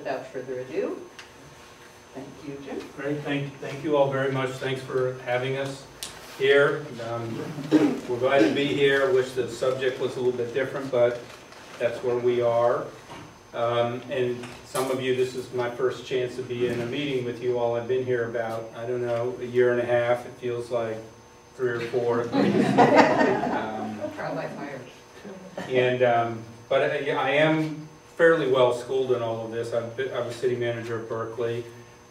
without further ado, thank you, Jim. Great, thank you all very much. Thanks for having us here. We're glad to be here. I wish the subject was a little bit different, but that's where we are. And some of you, this is my first chance to be in a meeting with you all. I've been here about, I don't know, a year and a half. It feels like 3 or 4 at least. Trial by fire. And, but I am fairly well schooled in all of this. I was city manager of Berkeley,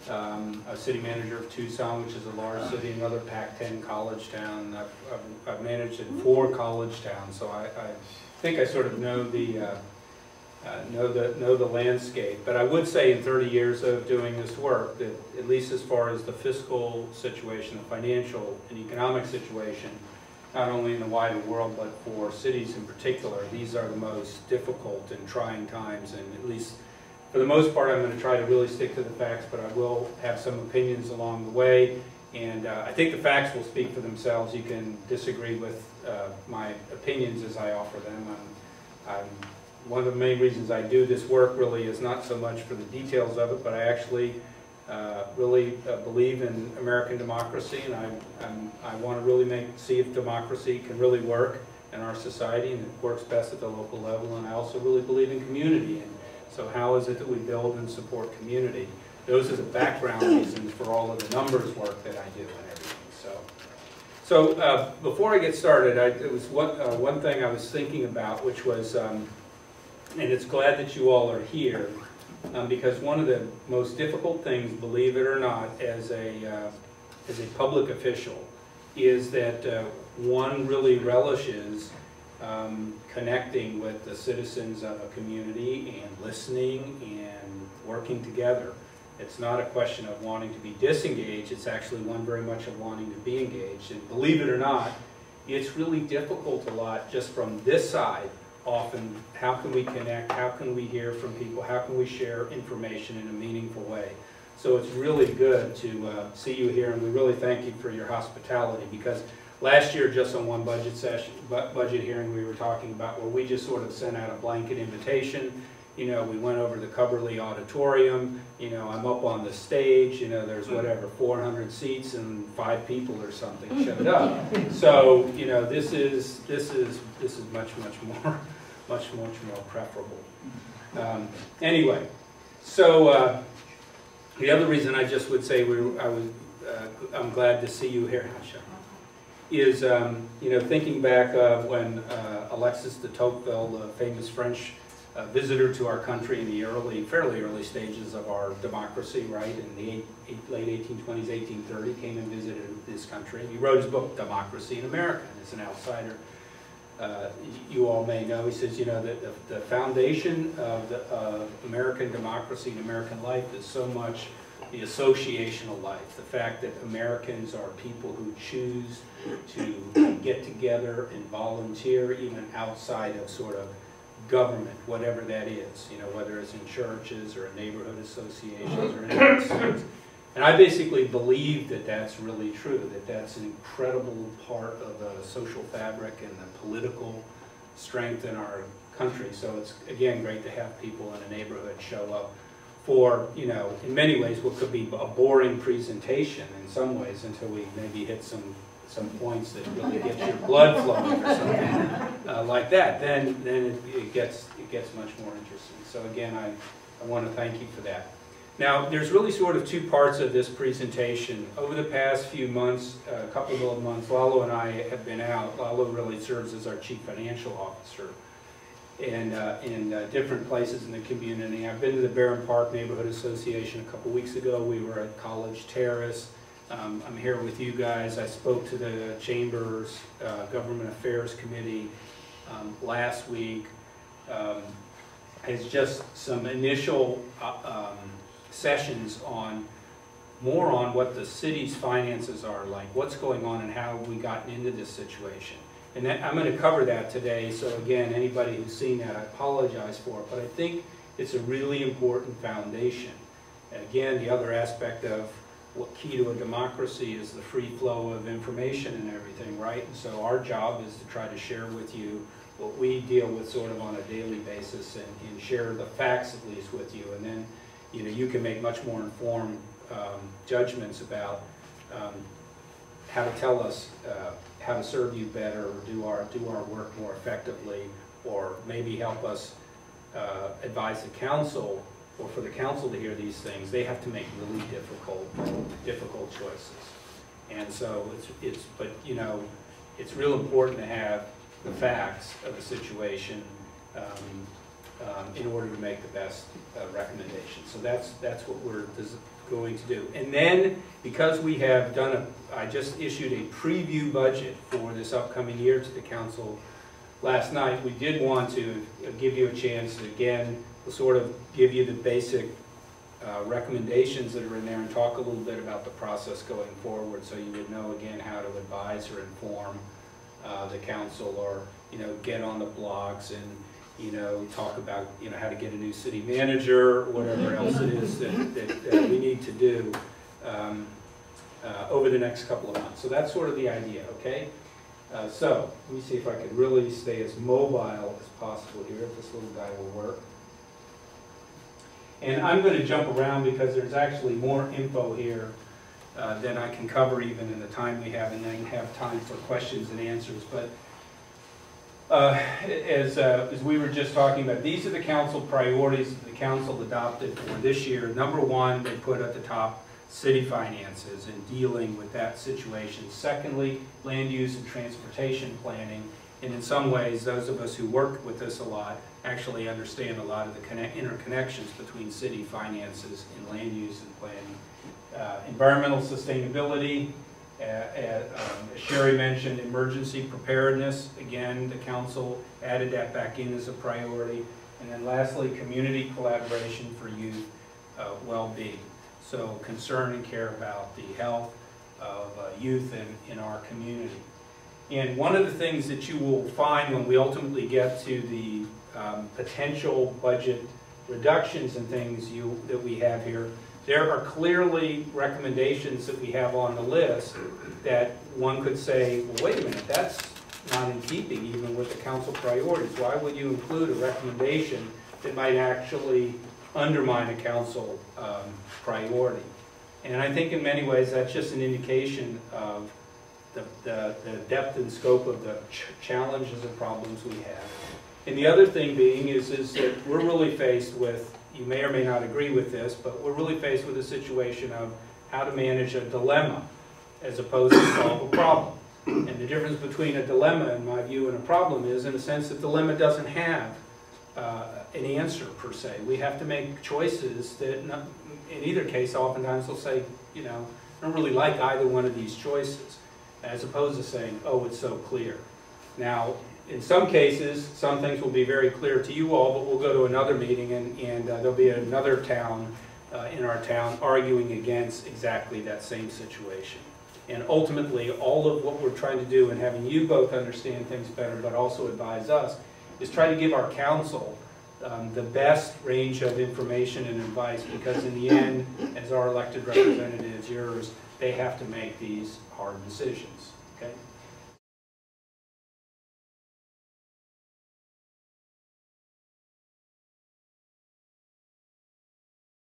a city manager of Tucson, which is a large city, another Pac-10 college town. I've managed in 4 college towns, so I think I sort of know the landscape. But I would say in 30 years of doing this work that at least as far as the fiscal situation, the financial and economic situation, not only in the wider world but for cities in particular, these are the most difficult and trying times. And at least for the most part, I'm going to try to really stick to the facts, but I will have some opinions along the way. And I think the facts will speak for themselves. You can disagree with my opinions as I offer them. One of the main reasons I do this work really is not so much for the details of it, but I actually really believe in American democracy, and I want to really see if democracy can really work in our society, and it works best at the local level. And I also really believe in community, and so how is it that we build and support community? Those are the background reasons for all of the numbers work that I do and everything. So before I get started, it was one thing I was thinking about, which was, and it's glad that you all are here, because one of the most difficult things, believe it or not, as a public official, is that one really relishes connecting with the citizens of a community and listening and working together. It's not a question of wanting to be disengaged, it's actually one very much of wanting to be engaged. And believe it or not, it's really difficult a lot just from this side. Often, how can we connect, how can we hear from people, how can we share information in a meaningful way? So it's really good to see you here, and we really thank you for your hospitality, because last year, just on one budget hearing, we were talking about where we just sort of sent out a blanket invitation. You know, we went over the Cubberley Auditorium, you know, I'm up on the stage, you know, there's whatever, 400 seats and 5 people or something showed up. So, you know, this is much more preferable. Anyway, so the other reason I just would say I'm glad to see you here, is you know, thinking back when Alexis de Tocqueville, the famous French visitor to our country in the fairly early stages of our democracy, right, in the late 1820s, 1830, came and visited this country. He wrote his book, Democracy in America, and as an outsider, you all may know, he says, you know, that the foundation of American democracy and American life is so much the associational life, the fact that Americans are people who choose to get together and volunteer even outside of sort of government, whatever that is, you know, whether it's in churches or in neighborhood associations or in cities. And I basically believe that that's really true, that that's an incredible part of the social fabric and the political strength in our country. So it's, again, great to have people in a neighborhood show up for, you know, in many ways what could be a boring presentation in some ways, until we maybe hit some points that really get your blood flowing or something like that. Then it gets much more interesting. So again, I want to thank you for that. Now, there's really sort of 2 parts of this presentation. Over the past few months, a couple of months, Lalo and I have been out. Lalo really serves as our Chief Financial Officer, and in different places in the community. I've been to the Barron Park Neighborhood Association a couple weeks ago. We were at College Terrace. I'm here with you guys. I spoke to the Chamber's Government Affairs Committee last week. It's just some initial sessions more on what the city's finances are like, what's going on and how we gotten into this situation. And I'm going to cover that today, so again, anybody who's seen that, I apologize for it, but I think it's a really important foundation. And again, the other aspect of what key to a democracy is the free flow of information and everything, right? And so our job is to try to share with you what we deal with sort of on a daily basis, and share the facts at least with you. And then, you know, you can make much more informed judgments about how to tell us how to serve you better, or do our work more effectively, or maybe help us advise the council, or for the council to hear these things. They have to make really difficult choices. And so but you know, it's real important to have the facts of the situation in order to make the best recommendation. So that's what we're going to do. And then, because we have done I just issued a preview budget for this upcoming year to the council last night, we did want to give you a chance to, again, sort of give you the basic recommendations that are in there and talk a little bit about the process going forward, so you would know, again, how to advise or inform the council, or, you know, get on the blogs and, you know, talk about, you know, how to get a new city manager, or whatever else it is that we need to do over the next couple of months. So that's sort of the idea, okay? So let me see if I could really stay as mobile as possible here, if this little guy will work. And I'm going to jump around because there's actually more info here than I can cover even in the time we have, and then have time for questions and answers. But as we were just talking about, these are the council priorities that the council adopted for this year. Number one, they put at the top city finances and dealing with that situation. Secondly, land use and transportation planning. And in some ways, those of us who work with this a lot actually understand a lot of the interconnections between city finances and land use and planning. Environmental sustainability, as Sherry mentioned, emergency preparedness. Again, the council added that back in as a priority. And then lastly, community collaboration for youth well-being. So concern and care about the health of youth in our community. And one of the things that you will find when we ultimately get to the potential budget reductions and things that we have here, there are clearly recommendations that we have on the list that one could say, well, wait a minute, that's not in keeping even with the council priorities. Why would you include a recommendation that might actually undermine a council priority? And I think in many ways that's just an indication of the depth and scope of the challenges and problems we have. And the other thing being is that we're really faced with, you may or may not agree with this, but we're really faced with a situation of how to manage a dilemma as opposed to solve a problem. And the difference between a dilemma, in my view, and a problem is, in a sense, the dilemma doesn't have an answer per se. We have to make choices that, in either case, oftentimes they'll say, you know, I don't really like either one of these choices, as opposed to saying, oh, it's so clear. Now, in some cases, some things will be very clear to you all, but we'll go to another meeting and there'll be another town in our town arguing against exactly that same situation. And ultimately, all of what we're trying to do, and having you both understand things better, but also advise us, is try to give our council the best range of information and advice, because in the end, as our elected representatives, yours, they have to make these hard decisions, okay?